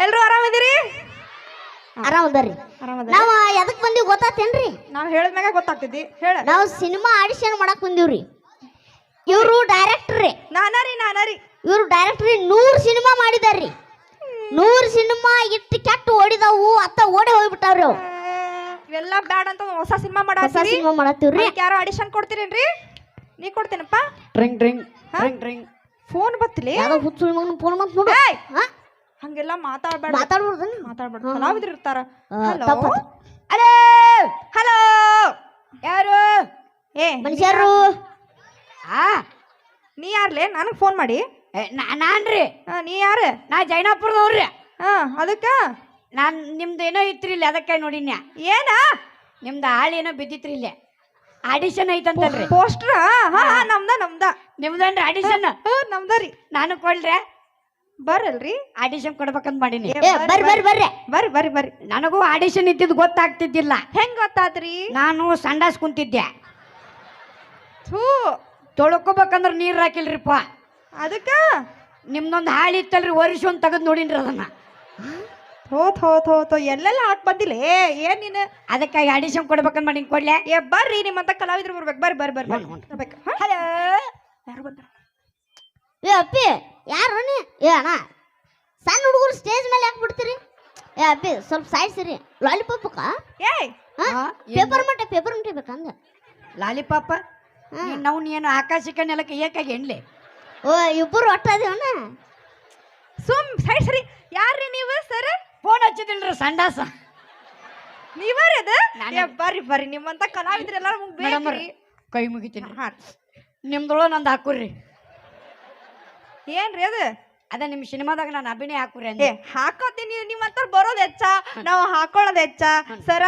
ಎಲ್ರು ಆರಾಮಿದ್ದೀರಿ? ಆರಾಮದಾರಿ. ನಾವ್ ಎದಕ್ ಬಂದಿವಿ ಗೊತ್ತಾತೇನ್ರಿ? ನಾವ್ ಹೇಳಿದ್ಮ್ಯಾಗ ಗೊತ್ತಾಗ್ತಿದ್ದಿ. ಹೇಳ. ನಾವು ಸಿನಿಮಾ ಆಡಿಷನ್ ಮಾಡಕ್ ಬಂದಿವ್ರಿ. ಇವ್ರು ಡೈರೆಕ್ಟರ್ ರೀ. ನಾನಾರಿ ಇವ್ರು ಡೈರೆಕ್ಟರ್ 100 ಸಿನಿಮಾ ಮಾಡಿದಾರ್ರಿ. 100 ಸಿನಿಮಾ ಇಟ್ಟು ಕೆಟ್ಟು ಓಡಿದವು ಅತ್ತ ಓಡಿ ಹೋಗ್ಬಿಟ್ಟಾವ್ರಿ ಅವು. ಇವೆಲ್ಲ ಬ್ಯಾಡ ಅಂತ ಹೊಸ ಸಿನಿಮಾ ಹೊಸ ಸಿನಿಮಾ ಮಾಡತ್ತೀವ್ರಿ. ಯಾರೋ ಆಡಿಷನ್ ಕೊಡ್ತೀರೇನ್ರಿ? ನೀ ಕೊಡ್ತೇನಪ್ಪ. ಡ್ರಿಂಗ್ ಫೋನ್ ಬತ್ತಿಲಿ. ಯಾವ್ದೋ ಹುಚ್ಚು ಮಗನ ಫೋನ್ ಬಂತು ನೋಡು. ಹಂಗೆಲ್ಲ ಮಾತಾಡ್ಬೇಡ. ಮಾತಾಡ್ಬೇಡ. ಕಲಾವಿದ್ರು ಇರ್ತಾರ. ಅಲೇ ಹಲೋ ಯಾರು? ಏ ಮನುಷ್ಯರು. ನೀ ಯಾರ್ಲೇ ನನಗ್ ಫೋನ್ ಮಾಡಿ? ನಾನ್ರಿ. ನೀ ಯಾರ? ನಾ ಜೈನಾಪುರದವ್ರಿ. ಅದಕ್ಕ ನಾನ್ ನಿಮ್ದು ಏನೋ ಇತ್ರಿ ಇಲ್ಲಿ, ಅದಕ್ಕೆ ನೋಡಿನ್ಯ. ಏನ ನಿಮ್ದು ಹಾಳೇನೋ ಬಿದ್ದಿತ್ರಿ ಇಲ್ಲಿ, ಆಡಿಷನ್ ಐತಂತಲ್ರಿ. ಪೋಸ್ಟ್ರ? ನಮ್ದ ನಿಮ್ದನ್ರಿ ಆಡಿಷನ್? ನಮ್ದರಿ. ನಾನು ಕೊಡ್ರೆ ಬರ್ರಲ್ರಿ, ಆಡಿಷನ್ ಕೊಡ್ಬೇಕಂತ ಮಾಡೀನಿ. ಬರ್ರಿ. ನನಗೂ ಆಡಿಷನ್ ಇದ್ದಿದ್ದು ಗೊತ್ತಾಗ್ತಿದ್ದಿಲ್ಲ. ಹೆಂಗ್ ಗೊತ್ತಾತ್ರಿ? ನಾನು ಸಂಡಾಸ್ ಕುಂತಿದ್ದೆ. ಥೂ, ತೊಳ್ಕೊಬೇಕಂದ್ರ ನೀರ್ ಹಾಕಿಲ್ರಿಪ್ಪ. ಅದಕ್ಕ ನಿಮ್ದೊಂದು ಹಾಳಿ ಇತ್ತಲ್ರಿ, ವರ್ಷ ಒಂದ್ ತೆಗೆದ್ ನೋಡಿನ್ರಿ ಅದನ್ನ. ಥೋ ಎಲ್ಲೆಲ್ಲ ಹಾಕ್ ಬಂದಿಲ್ಲ. ಏನ್ ನೀನು? ಅದಕ್ಕಾಗಿ ಆಡಿಷನ್ ಕೊಡ್ಬೇಕಂತ ಮಾಡಿ ಕೊಡ್ಲೆ. ಬರ್ರಿ, ನಿಮ್ಮಂತ ಕಲಾವಿದ್ರು ಬರ್ಬೇಕು. ಬರ್ರಿ. ಹಲೋ, ಯಾರು ಬಂದ್ರ? ಏ ಅಪ್ಪಿ, ಯಾರು ನೀ? ಏ ಅಣ್ಣ, ಸಣ್ಣ ಹುಡುಗರು ಸ್ಟೇಜ್ ಮೇಲೆ ಯಾಕೆ ಬಿಡ್ತೀರಿ? ಏ ಅಪ್ಪಿ, ಸ್ವಲ್ಪ ಸೈಡ್ ಸಿರಿ. ಲಾಲಿಪಾಪ್ ಏಯ್ ಪೇಪರ್ ಮಟ್ಟೆ ಬೇಕಂದ. ಲಾಲಿಪಾಪ ನಾವು ಏನು ಆಕಾಶಕ್ಕೆ ನೆಲಕ್ಕೆ ಏಕಾಗಿ ಎಣ್ಲೆ? ಓ, ಇಬ್ಬರು ಒಟ್ಟದೇವಣ್ಣ. ಸೈಡ್ ಸರಿ. ಯಾರ್ರಿ ನೀವು? ಸರ್ ಫೋನ್ ಹಚ್ಚಿದಿಲ್ರಿ ಸಂಡಾಸ. ನೀವರದ? ಬರ್ರಿ, ನಿಮ್ಮಂತ ಕಲಾವಿದ್ರೆಲ್ಲ ಬೇಕ್ರಿ. ಕೈ ಮುಗಿತೀನಿ. ನಿಮ್ದೊಳ ನಂದು ಹಾಕುರ್ರಿ. ಏನ್ರಿ ಅದು? ಅದ ನಿಮ್ ಸಿನಿಮಾದಾಗ ನಾನು ಅಭಿನಯ ಹಾಕುರಿ ಅಂದೆ. ಹಾಕೋತೀನಿ. ನಿಮ್ಮಂತ ಬರೋದ್ ಹೆಚ್ಚ, ನಾವು ಹಾಕೊಳ್ಳೋದ್ ಹೆಚ್ಚ. ಸರ,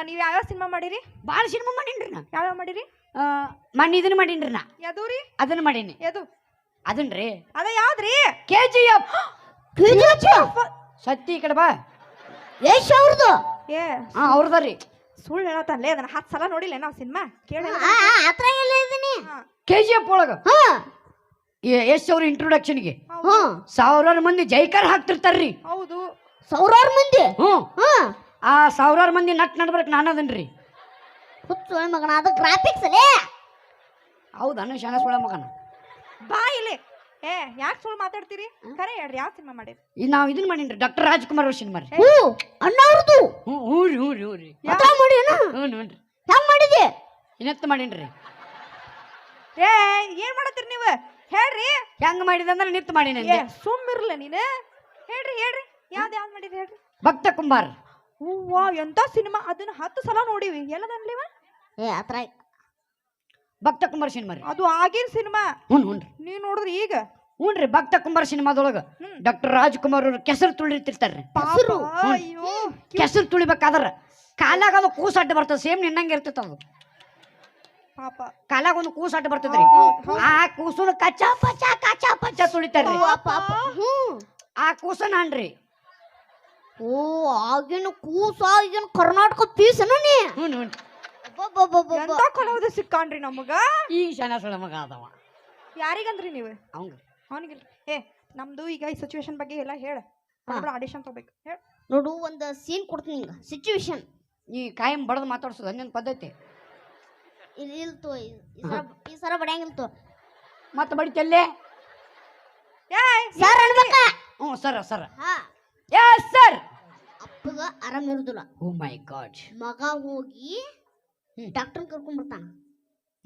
ನೀವ್ ಯಾವ್ಯಾವ ಸಿನಿಮಾ ಮಾಡಿರಿ? ಭಾಳ ಸಿನಿಮಾ ಮಾಡೀನ್ರಿ ನಾ. ಯಾವ್ಯಾವ ಮಾಡಿರಿ? ಮಣ್ಣು ಇದನ್ನ ಮಾಡೀನ್ರಿ ನಾ. ಯಾವ್ದು? ಅದನ್ನ ಮಾಡೀನಿ. ಅದನ್ರಿ ಅದ ಯಾವ್ದ್ರಿ? KGF. ಸತ್ತಿ ಈ ಕಡೆ ಬಾ. ಯಶ್ ಅವ್ರದ್ದು. ಅವ್ರದ್ರಿ. ಸುಳ್ಳು ಹೇಳತ್ತಲ್ಲೇ, ಅದನ್ನ 10 ಸಲ ನೋಡಿಲ್ಲ ನಾವ್ ಸಿನಿಮಾ. ಕೇಳ ಹತ್ರ ಎಲ್ಲ ಇದೀನಿ. KGF ಒಳಗ ಯಶ್ ಅವ್ರ ಇಂಟ್ರೊಡಕ್ಷನ್ಗೆ 1000 ಮಂದಿ ಜೈಕಾರ ಹಾಕ್ತಿರ್ತಾರ್ರಿ. ಹೌದು, 1000 ಮಂದಿ. ಆ 1000 ಮಂದಿ ನಟ್ ನಡ್ಬರ್ಕ್ ನಾನದನ್ರಿ. ಹುಚ್ಚು ಮಗನ, ಅದು ಗ್ರಾಫಿಕ್ಸ್ ಅಲ್ಲೇ. ಹೌದಾ? ಶಾನ ಸುಳ ಮಗನ. ಬಾ ಇಲ್ಲಿ. ಯಾಕೆ ಸುಳ್ಳು ಮಾತಾಡ್ತೀರಿ? ಕರೆ ಹೇಳ್ರಿ, ಯಾವ ಸಿನಿಮಾ ಮಾಡಿರಿ? ನಾವ್ ಇದನ್ನ ಮಾಡೀನ್ರಿ, ಡಾಕ್ಟರ್ ರಾಜ್ಕುಮಾರ್ ಅವ್ರ ಸಿನಿಮಾ ರೀ. ಅಣ್ಣ ಅವ್ರದ್ದು. ಹ್ಞೂ. ಹೆಂಗ್ ಮಾಡಿದೆ? ಇನ್ನೆತ್ತ ಮಾಡೀನ್ರಿ. ಏನ್ ಮಾಡತ್ತೀರಿ ನೀವು? ಹೇಳ್ರಿ. ಹೆಂಗ್ ಮಾಡಿದಂದ್ರೆ ನಿತ್ ಮಾಡೀನಿ. ಸುಮ್ಮಿರ್ಲ ನೀನು. ಹೇಳ್ರಿ. ಯಾವ್ದು ಮಾಡಿದ್ರಿ ಹೇಳ್ರಿ. ಭಕ್ತ ಕುಂಬಾರ್. ಹೂವಾ, ಎಂತ ಸಿನಿಮಾ! ಅದನ್ನ 10 ಸಲ ನೋಡಿವಿ. ಎಲ್ಲದನ್ಲಿವ? ಹತ್ರ ಭಕ್ತ ಕುಂಬಾರ್ ಸಿನಿಮಾ ರೀ. ಅದು ಆಗಿನ ಸಿನಿಮಾ. ಹ್ಞೂನ್ರಿ. ನೀವ್ ನೋಡಿದ್ರಿ ಈಗ? ಹ್ಞೂನ್ರಿ, ಭಕ್ತ ಕುಂಬಾರ್ ಸಿನಿಮಾದೊಳಗ ಡಾಕ್ಟರ್ ರಾಜ್ಕುಮಾರ್ ಅವ್ರು ಕೆಸರು ತುಳಿತಿರ್ತಾರ್ರಿ. ಕೆಸರು ತುಳಿಬೇಕಾದ್ರ ಕಾಲಾಗ ಅದು ಕೂಸಾಟ ಬರ್ತದ. ಸೇಮ್ ನಿನ್ನಂಗೆ ಇರ್ತದ ಅದು. ಪಾಪ, ಕಾಲಾಗ ಒಂದು ಕೂಸಾಟ ಬರ್ತದ್ರಿ. ಆ ಕೂಸು ಕಚ್ಚಾ ಪಚ್ಚ ತುಳಿತಾರ್ರಿ. ಆ ಕೂಸ ನಾನ್ರಿ. ಓ, ಆಗಿನ ಕೂಸ, ಆಗಿನ ಕರ್ನಾಟಕ ಪೀಸನ ನೀ. ಹ್ಞೂ. ಎಂತ ಕಲಾವಿದ ಸಿಕ್ಕಾನ್ರಿ ನಮಗ. ಈ ಶಾನ ಸುಳ ಮಗ ಅದವ. ಯಾರಿಗಂದ್ರಿ ನೀವು? ಅವನಿಗಿಲ್ರಿ. ನಮ್ದು ಈಗ ಈ ಸಿಚುವೇಶನ್ ಬಗ್ಗೆ ಎಲ್ಲ ಹೇಳ. ಆಡಿಷನ್ ತಗೋಬೇಕು. ಹೇಳ ನೋಡು, ಒಂದು ಸೀನ್ ಕೊಡ್ತೀನಿ ಈಗ. ಸಿಚುವೇಶನ್ ಈ ಕಾಯಂ ಬಡದ್ ಮಾತಾಡ್ಸೋದು ಹಂಗೇನ್ ಪದ್ಧತಿ ಇಲ್ತು. ಈ ಸರ ಬಡಿಯಂಗಿಲ್ತು. ಮತ್ತೆ ಬಡಿತಲ್ಲೇ ಸರ್ ಅನ್ಬೇಕ. ಹ್ಞೂ ಸರ್. Yes sir. ಅಪ್ಪಗ ಆರಾಮ್ ಇರುದಿಲ್ಲ. ಓ ಮೈ ಗಾಡ್. ಮಗ ಹೋಗಿ ಡಾಕ್ಟರ್ ಕರ್ಕೊಂಡ್ ಬರ್ತಾನ.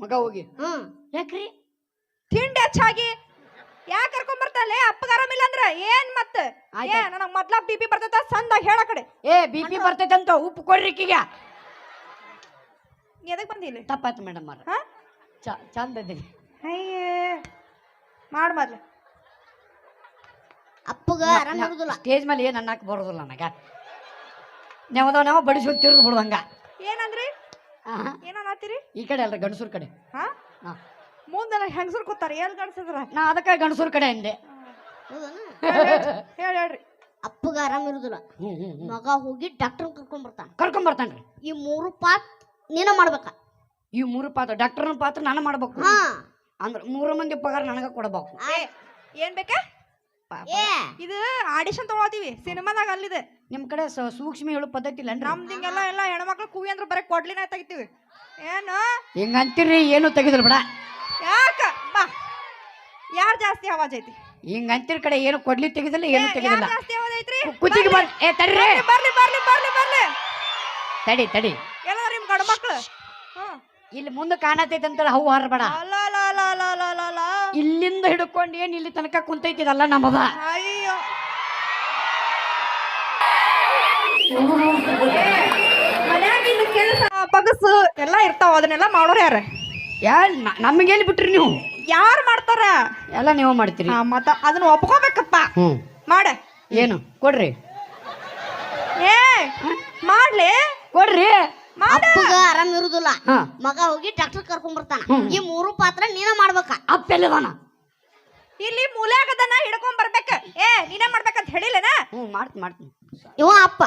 ಮಗ ಹೋಗಿ ಯಾಕ್ರಿ? ತಿಂಡಿ ಹೆಚ್ಚಾಗಿ ಯಾಕೆ ಕರ್ಕೊಂಡ್ ಬರ್ತಾನೆ? ಅಪ್ಪಗ ಆರಾಮಿಲ್ಲ ಅಂದ್ರ ಏನ್? ಮತ್ತ ನನಗ್ ಮೊದ್ಲ BP ಬರ್ತೈತ ಸಂದಾಗ ಹೇಳ ಕಡೆ. BP ಬರ್ತೈತಂತ ಉಪ್ಪು ಕೊಡ್ರಿ ಈಗ. ಎದಕ್ ಬಂದಿಲ್ಲ? ತಪ್ಪಾಯ್ತು ಮೇಡಮ್ ಅವ್ರ. ಚಂದ ಇದೀನಿ. ಮಾಡ್ ಮೊದ್ಲ. ಅಪ್ಪಗ ಆರಾಮ್ ಇರುದಿಲ್ಲ. ಸ್ಟೇಜ್ ಮೇಲೆ ಏನ್ ಅನ್ನಕ್ ಬರೋದಿಲ್ಲ ನನಗ. ನಾವು ಬಡಿಸ್ಕೊಂಡು ತಿರ್ದು ಬಿಡುವಂಗ. ಏನಂದ್ರಿ? ಏನತ್ತೀರಿ? ಈ ಕಡೆ ಅಲ್ರಿ, ಗಂಡಸೂರ್ ಕಡೆ. ಮುಂದೆ ಹೆಂಗಸರು ಕೂತಾರ. ಏನ್ ಗಂಡಸಿದ್ರ? ನಾ ಅದಕ್ಕೆ ಗಂಡಸೂರ್ ಕಡೆ ಅಂದೆ. ಹೇಳ್ರಿ. ಅಪ್ಪಗ ಆರಾಮ್ ಇರುದಿಲ್ಲ. ಮಗ ಹೋಗಿ ಡಾಕ್ಟರ್ ಕರ್ಕೊಂಡ್ ಬರ್ತಾನ್ರಿ. ಈ 3 ಪಾತ್ ನೀನ ಮಾಡ್ಬೇಕ. ಈ 3 ಪಾತ್ರ ಡಾಕ್ಟರ್ನ ಪಾತ್ರ ನಾನು ಮಾಡ್ಬೇಕು. ಅಂದ್ರೆ 3 ಮಂದಿ ಪಗಾರ ನನಗ ಕೊಡಬೇಕು. ಏನ್ ಬೇಕಾ? ಏ ಇದು ಆಡಿಷನ್ ತಗೊಳತೀವಿ ಸಿನಿಮಾದಾಗ ಅಲ್ಲಿದೆ. ನಿಮ್ ಕಡೆ ಸೂಕ್ಷ್ಮ ಹೇಳೋ ಪದ್ಧತಿ ಇಲ್ಲ ನಮ್ದಿಂಗೆಲ್ಲ ಎಲ್ಲ ಹೆಣ್ಮಕ್ಳು ಕೂವಿ ಅಂದ್ರೆ ಬರೀ ಕೊಡ್ಲಿನ ತೆಗಿತೀವಿ. ಏನು ಹಿಂಗ ಅಂತೀರಿ? ಏನು ತೆಗಿದ್ರು ಬಿಡ. ಯಾಕ ಬಾ ಯಾರ್ ಜಾಸ್ತಿ ಆವಾಜ್ ಐತಿ? ಹಿಂಗ ಅಂತಿರ್ ಕಡೆ ಏನು ಕೊಡ್ಲಿ ತೆಗಿದಿಲ್ಲ, ಏನು ತೆಗಿದಿಲ್ಲ. ಜಾಸ್ತಿ ಆವಾಜ್ ಐತ್ರಿ? ಕುತ್ತಿಗೆ ಬರ್ ಏ ತಡ್ರಿ, ಬರ್ಲಿ ಬರ್ಲಿ ಬರ್ಲಿ ಬರ್ಲಿ. ತಡಿ ತಡಿ. ಎಲ್ಲ ನಿಮ್ ಗಂಡ ಮಕ್ಳು ಇಲ್ಲಿ ಮುಂದೆ ಕಾಣತೈತಿ ಅಂತ ಹವು ಹಾರಬೇಡ. ಇಲ್ಲಿಂದ ಹಿಡ್ಕೊಂಡು ಏನ್ ಇಲ್ಲಿ ತನಕ ಕುಂತೈತಿದಲ್ಲ ನಮ್ಮದ. ಅಯ್ಯೋ ಮನ್ಯಾಗಿನ ಕೆಲಸ ಬಗಸು ಎಲ್ಲ ಇರ್ತಾವ, ಅದನ್ನೆಲ್ಲ ಮಾಡೋರು ಯಾರ? ನಮಗೇಲಿ ಬಿಟ್ರಿ ನೀವು? ಯಾರು ಮಾಡ್ತಾರ? ಎಲ್ಲ ನೀವು ಮಾಡ್ತೀರಿ. ಮತ್ತ ಅದನ್ನ ಒಪ್ಕೋಬೇಕಪ್ಪ. ಮಾಡ. ಏನು ಕೊಡ್ರಿ? ಏ ಮಾಡ್ಲಿ ಕೊಡ್ರಿ. ಅಪ್ಪಗ ಆರಾಮ್ ಇರುದಿಲ್ಲ, ಮಗ ಹೋಗಿ ಡಾಕ್ಟರ್ ಕರ್ಕೊಂಡ್ ಬರ್ತಾನ. ಈ 3 ಪಾತ್ರ ನೀನ ಮಾಡ್ಬೇಕ. ಅಪ್ಪೆಲ್ಲದಾನ ಇಲ್ಲಿ ಮೂಲ್ಯಾಗದನ ಹಿಡ್ಕೊಂಡ್ ಬರ್ಬೇಕ. ಏ ನೀನೇ ಮಾಡ್ಬೇಕಂತ ಹೇಳಿಲ್ಲನ? ಮಾಡ್ತೀನಿ. ಇವ ಅಪ್ಪ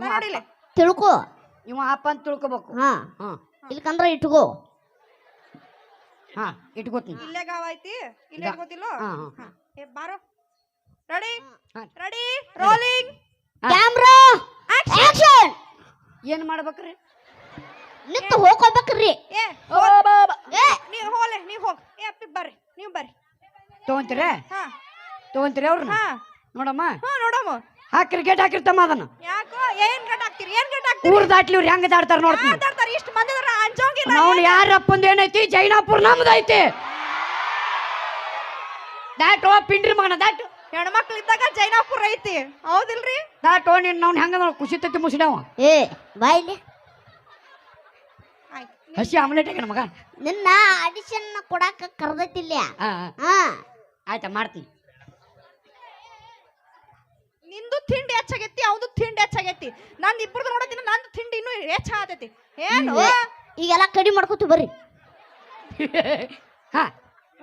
ನೋಡಿಲ್ಲ ತಿಳ್ಕೊ. ಇವ ಅಪ್ಪ ಅಂತ ತಿಳ್ಕೊಬೇಕು. ಇಲ್ಕಂದ್ರ ಇಟ್ಕೋ. ಇಟ್ಕೋತೀನಿ. ಇಲ್ಲೇ ಗಾವ ಐತಿ, ಇಲ್ಲೇ ಇಟ್ಕೋತಿಲ್ಲ. ಏ ಬಾರೋ. Ready ready rolling camera action. ಏನ್ ಮಾಡ್ಬೇಕ್ರಿ? ನಿಂತು ಹೋಗ್ಕೋಬೇಕ್ರಿ. ಏ ನೀವ್ ಹೋಲೆ, ನೀವ್ ಹೋಗ್. ಏ ಅಪ್ಪಿ ಬರ್ರಿ, ನೀವ್ ಬರ್ರಿ. ತಗೊಂತೀರ? ತಗೊಂತೀರಿ ಅವ್ರನ್ನ? ನೋಡಮ್ಮ. ನೋಡಮ್ಮ. ಕ್ರಿಕೆಟ್ ಹಾಕಿರ್ತಮ್ಮ ಅದನ್ನ. ಯಾಕೋ ಏನ್ ಗಟ್ ಹಾಕ್ತಿರಿ? ಏನ್ ಗಟ್ ಹಾಕ್ತಿರಿ? ಊರ್ ದಾಟ್ಲಿ ಇವ್ರು ಹೆಂಗ ದಾಡ್ತಾರ ನೋಡ್ತೀನಿ. ಮಾತಾಡ್ತಾರ ಇಷ್ಟು ಮಂದಿ ಅಂಜೋಂಗಿಲ್ಲ. ನಾವು ಯಾರಪ್ಪಂದ ಏನೈತಿ? ಜೈನಾಪುರ ನಮ್ದೈತಿ. ದಾಟೋ ಪಿಂಡ್ರಿ ಮಗನ ದಾಟು. ಹೆಣ್ಮಕ್ಳು ಇದ್ದಾಗ ಜೈನಾಪುರ ಐತಿ, ಹೌದಿಲ್ರಿ? ದಾಟೋ ನೀನ್ ನಾವು ಹೆಂಗ ಖುಷಿ ತತ್ತಿ ಮುಸಿಡವ. ಏ ಬಾಯ್ಲಿ. ಹಸಿ ಆಮ್ಲೆಟ್ ಹಾಕಿ ಮಗ. ನಿನ್ನ ಆಡಿಷನ್ ಕೊಡಾಕ ಕರ್ದೈತಿಲ್ಲ. ಆಯ್ತಾ ಮಾಡ್ತೀನಿ. ನಿಂದು ತಿಂಡಿ ಹೆಚ್ಚಾಗೈತಿ, ಅವ್ದು ತಿಂಡಿ ಹೆಚ್ಚಾಗೈತಿ. ನಂದು ಇಬ್ಬರದು ನೋಡತ್ತೀನಿ, ನಂದು ತಿಂಡಿ ಇನ್ನೂ ಹೆಚ್ಚಾಗತೈತಿ. ಏನು ಈಗೆಲ್ಲ ಕಡಿಮೆ ಮಾಡ್ಕೊತು ಬರ್ರಿ.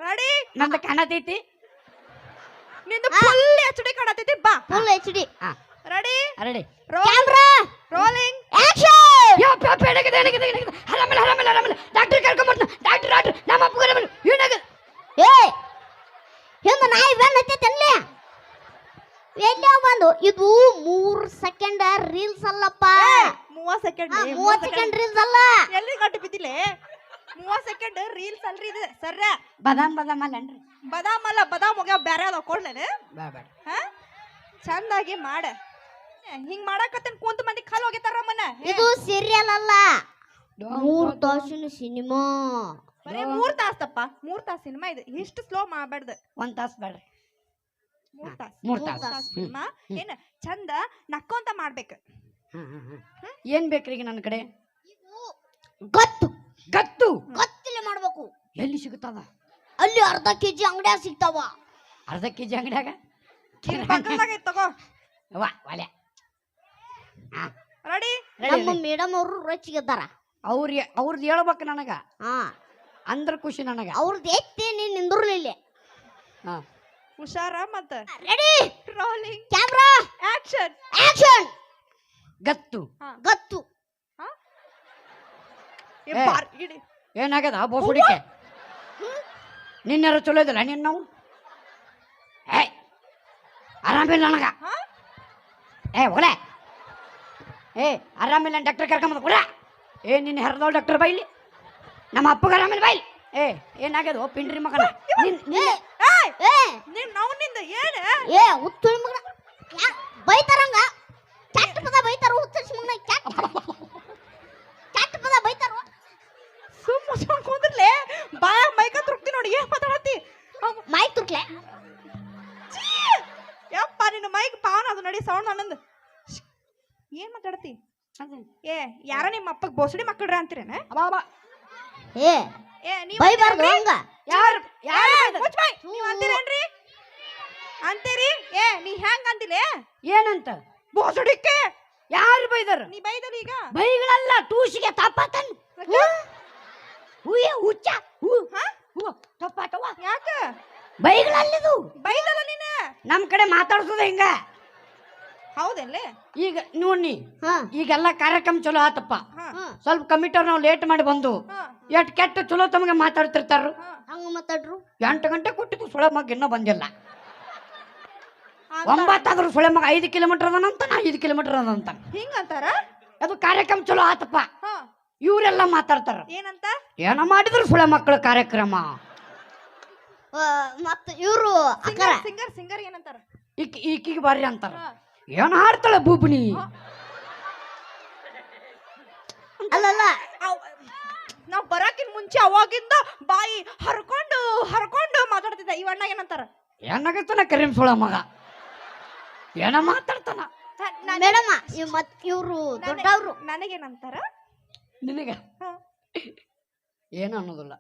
ರೆಡಿ? ನಂದು ಕಾಣತೈತಿ. ನಿಂದು ಫುಲ್ HD ಕಾಣತೈತಿ. ಬಾ full HD. Ready ready camera rolling action. Doctor ಕರ್ಕೊಂಡ್ ಬರ್ತಾನ. ಡಾಕ್ಟರ್ ನಮ್ಮ ಅಪ್ಪಗ ಏನಾಗ? ಏ ಹಿಂದ ನಾಯಿ ಬೆನ್ನ ಹತ್ತೈತಲ್ಲೇ ಎಲ್ಲ ಬಂದು. ಇದು 3 ಸೆಕೆಂಡ್ ರೀಲ್ಸ್ ಅಲ್ಲಪ್ಪ. 30 ಸೆಕೆಂಡ್ 30 ಸೆಕೆಂಡ್ ರೀಲ್ಸ್ ಅಲ್ಲ. ಎಲ್ಲಿ ಗಂಟು ಬಿದ್ದಿಲೆ? 30 ಸೆಕೆಂಡ್ ರೀಲ್ಸ್ ಅಲ್ರಿ ಇದು. ಸರ್ರ ಬದಾಮ್ ಅಲ್ಲನ್ರಿ? ಬದಾಮ್ ಅಲ್ಲ, ಬದಾಮ್ ಹೋಗ್ಯಾವ ಬ್ಯಾರೆ ಅದಾವ. ಕೊಡ್ಲೇನೆ ಚಂದಾಗಿ ಮಾಡ. ಹಿಂಗ್ ಮಾಡಕತ್ತೇನ್ ಕುಂತ ಮಂದಿ ಕಾಲ್ ಹೋಗಿತಾರ ಮನ. ಇದು ಸೀರಿಯಲ್ ಅಲ್ಲ, 3 ತಾಸಿನ ಸಿನಿಮಾ. ಬರೀ 3 ತಾಸಪ್ಪ, 3 ತಾಸ ಸಿನಿಮಾ ಇದು. ಇಷ್ಟು ಸ್ಲೋ ಮಾಡಬಾರ್ದು. 1 ತಾಸು ಬೇಡ್ರಿ. 3 ತಾಸು ಸಿನಿಮಾ. ಏನ ಚಂದ ನಕ್ಕೊಂತ ಮಾಡ್ಬೇಕು. ಏನ್ ಬೇಕ್ರಿ ಈಗ ನನ್ನ ಕಡೆ? ಗತ್ತು ಗತ್ತು ಗತ್ತಿಲೆ ಮಾಡ್ಬೇಕು. ಎಲ್ಲಿ ಸಿಗುತ್ತದ? ಅಲ್ಲಿ ಅರ್ಧ ಕೆಜಿ ಅಂಗಡಿಯಾಗ ಸಿಗ್ತಾವ. ಅರ್ಧ ಕೆಜಿ ಅಂಗಡಿಯಾಗ ತಗೋ. ರೆಡಿ? ನಮ್ಮ ಮೇಡಮ್ ಅವರು ರೊಚ್ಚಿಗೆದ್ದಾರ. ಅವ್ರದ್ದು ಹೇಳ್ಬೇಕು ನನಗ. ಅಂದ್ರ ಖುಷಿ ನನಗ. ಅವ್ರದ್ದು ಎತ್ತಿ ನೀನ್ ನಿಂದ್ರಲಿಲ್ಲ. ಹುಷಾರ ಮತ್ತ. Ready rolling camera action. Action. ಗತ್ತು ಗತ್ತು. ಏನಾಗದ ಬೋಸುಡಿಕೆ? ನಿನ್ನೆರ ಚಲೋ ಇದ್ದಲ್ಲ ನಿನ್ನ ನಾವು. ಆರಾಮಿಲ್ಲ ನನಗ. ಒಲೆ ಆರಾಮಿಲ್ಲ. ಡಾಕ್ಟರ್ ಕರ್ಕೊಂಬಂದ ಕೊಡ. ನಿನ್ನ ಹರಿದವ್ ಡಾಕ್ಟರ್ ಬೈಲಿ. ನಮ್ಮ ಅಪ್ಪಗ ಆರಾಮಿಲ್ಲ ಬೈಲಿ. ಏನಾಗ್ಯದ ಪಿಂಡ್ರಿ ಮಗನ? ಉತ್ತುಳಿ ಮಗನ ಬೈತಾರಂಗ. ಕೆಟ್ಟ ಪದ ಬೈತಾರ. ಉತ್ತರಿಸಿ ಮಗನ ಕೆಟ್ಟ ಪದ ಬೈತಾರ. ಸುಮ್ಮ ಕುಂದ್ರಲೆ ಬಾಯ ಮೈಕ ತುರ್ಕ್ತಿ ನೋಡಿ. ಏನ್ ಮಾತಾಡತ್ತಿ? ಮೈಕ್ ತುರ್ಕ್ಲೆ. ಯಪ್ಪ ನಿನ್ನ ಮೈಕ್ ಪಾವನ ಅದು ನಡಿ ಸೌಂಡ್ ಆನಂದ್. ಏನ್ ಮಾತಾಡತಿ? ಯಾರ ನಿಮ್ಮ ಅಪ್ಪಗ್ ಬೋಸಡಿ ಮಕ್ಕಳ್ರ ಅಂತೀರೇನ? ಬೈಬಾರ್ದು ಹಂಗ. ನೀವ್ ಅಂತೀರೇನ್ರಿ? ಅಂತೀರಿ? ನೀ ಹೆಂಗ್ ಅಂತಿಲೆ? ಏನಂತ? ಬೋಸಡಿಕ್ಕೆ ಯಾರು ಬೈದಾರ? ನೀ ಬೈದಲ್ಲ ಈಗ? ಬೈಗಳಲ್ಲ, ಟೂಸಿಗೆ ತಪ್ಪತನ್. ಹುಚ್ಚ ತಪ್ಪಾಟವ. ಯಾಕ ಬೈಗಳಲ್ಲಿದು? ಬೈದಲ್ಲ ನೀನ. ನಮ್ ಕಡೆ ಮಾತಾಡ್ಸೋದ ಹಿಂಗ. ಹೌದೇನ್ಲೆ? ಈಗ ನೋಡಿ, ಈಗೆಲ್ಲ ಕಾರ್ಯಕ್ರಮ ಚಲೋ ಆತಪ್ಪ. ಸ್ವಲ್ಪ ಕಮಿಟರ್ ನಾವು ಲೇಟ್ ಮಾಡಿ ಬಂದು ಎಷ್ಟ್ ಕೆಟ್ಟ ಚಲೋ ತಮಗೆ ಮಾತಾಡ್ತಿರ್ತಾರ. ಹಂಗ ಮಾತಾಡ್ರು. 8 ಗಂಟೆ ಕೊಟ್ಟಿದ್ದು ಸುಳ ಮಗ ಇನ್ನೂ ಬಂದಿಲ್ಲ. 9 ಸುಳೆ ಮಗ 5 ಕಿಲೋಮೀಟರ್ ಅದಂತ 5 ಕಿಲೋಮೀಟರ್ ಅದಂತ ಹಿಂಗಂತಾರ ಅದು ಕಾರ್ಯಕ್ರಮ ಚಲೋ ಆತಪ್ಪ. ಹಾ ಇವರೆಲ್ಲ ಮಾತಾಡ್ತಾರ ಏನಂತ ಏನ ಮಾಡಿದ್ರು ಸುಳೆ ಮಕ್ಕಳ ಕಾರ್ಯಕ್ರಮ. ಮತ್ತ ಇವ್ರು ಅಕ್ಕರ ಸಿಂಗರ್ ಸಿಂಗರ್ ಏನಂತಾರ ಈಕಿಗೆ ಬರ್ರಿ ಅಂತಾರ. ಹಾ. ಏನ ಹಾಡ್ತಾಳ ಬೂಬ್ನಿ. ಅಲ್ಲಲ್ಲ ನಾವ್ ಬರಾಕಿನ್ ಮುಂಚೆ ಅವಾಗಿಂದ ಬಾಯಿ ಹರ್ಕೊಂಡು ಹರ್ಕೊಂಡು ಮಾತಾಡ್ತಿದ್ದ ಇವಣ್ಣ ಏನಂತಾರ ಏನಾಗತ್ತಾನ ಕರೀಂ ಸುಳ ಮಗ ಏನ ಮಾತಾಡ್ತಾನ. ಮೇಡಮ್ ಮತ್ ಇವ್ರು ದೊಡ್ಡವ್ರು ನನಗೇನಂತಾರ ನಿನಗ ಹಾ. ಏನು ಅನ್ನೋದಿಲ್ಲ.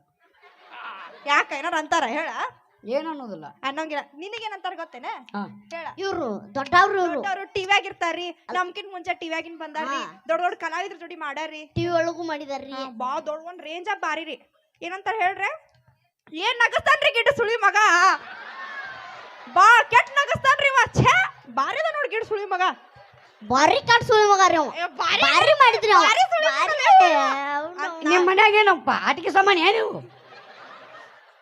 ಯಾಕ ಏನಾರ ಅಂತಾರ ಹೇಳ ಏನು ಅನ್ನೋದಿಲ್ಲ ಅನ್ನೋಂಗಿಲ್ಲ. ನಿನಗೇನಂತಾರ ಗೊತ್ತೇನ ಹಾ. ಹೇಳ ಇವ್ರು ದೊಡ್ಡವ್ರು ಇವ್ರು ದೊಡ್ಡವ್ರು ಟಿವ್ಯಾಗ ಇರ್ತಾರ್ರಿ ನಮ್ಕಿನ್ ಮುಂಚೆ ಟಿವ್ಯಾಗಿನ್ ಬಂದಾರ್ರಿ ದೊಡ್ಡ ದೊಡ್ಡ ಕಲಾವಿದ್ರ ಜೋಡಿ ಮಾಡ್ಯಾರ್ರಿ ಟಿವಿ ಒಳಗೂ ಮಾಡಿದಾರ್ರಿ. ಬಾ ದೊಡ್ಡ ಒಂದ್ ರೇಂಜ್ ಬಾರಿ ರೀ. ಏನಂತಾರ ಹೇಳ್ರಿ ಏನ್ ನಗಸ್ತಾನ್ರಿ ಗಿಡ ಸುಳಿ ಮಗ ಬಾ ಕೆಟ್ಟ ನಗಸ್ತಾನ್ರಿ ಇವ ಛೇ ಬಾರಿ ಅದ ನೋಡ್ ಗಿಡ ಸುಳಿ ಮಗ ಬಾರಿ ಕಾಟ್ ಸುಳಿ ಮಗ ರೀ ಅವ. ಬಾರಿ ಮಾಡಿದ್ರಿ ಅವ. ಬಾರಿ ಸುಳಿ ಬಾರಿ. ನಿಮ್ಮ ಮನ್ಯಾಗ ಏನಪ್ಪ ಆಟಿಕೆ ಸಾಮಾನ್ಯ ನೀವು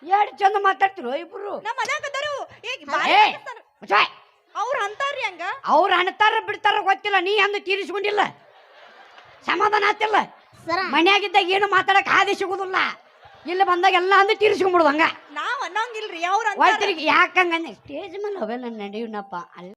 ಎರಡು ಚಂದ ಮಾತಾಡ್ತಿರೋ ಇಬ್ರು. ನಮ್ಮ ಮನ್ಯಾಗ ಅದಾರು ಅವ್ರ ಅಂತಾರ್ರಿ ಹಂಗ ಅವ್ರು ಅಣ್ತಾರ ಬಿಡ್ತಾರ ಗೊತ್ತಿಲ್ಲ. ನೀ ಅಂದು ತೀರಿಸ್ಕೊಂಡಿಲ್ಲ ಸಮಾಧಾನ ಆತಿಲ್ಲ. ಸರ ಮನ್ಯಾಗಿದ್ದಾಗ ಏನು ಮಾತಾಡಕ್ ಹಾದಿ ಸಿಗುದಿಲ್ಲ. ಇಲ್ಲಿ ಬಂದಾಗ ಎಲ್ಲ ಅಂದು ತೀರಿಸ್ಕೊಂಡ್ಬಿಡುದು ಹಂಗ. ನಾವ್ ಅನ್ನಂಗಿಲ್ರಿ ಅವ್ರ ಯಾಕಂಗ ಸ್ಟೇಜ್ ಮೇಲೆ ಅವೆಲ್ಲ ನಡೆಯುನಪ್ಪ ಅಲ್ಲ.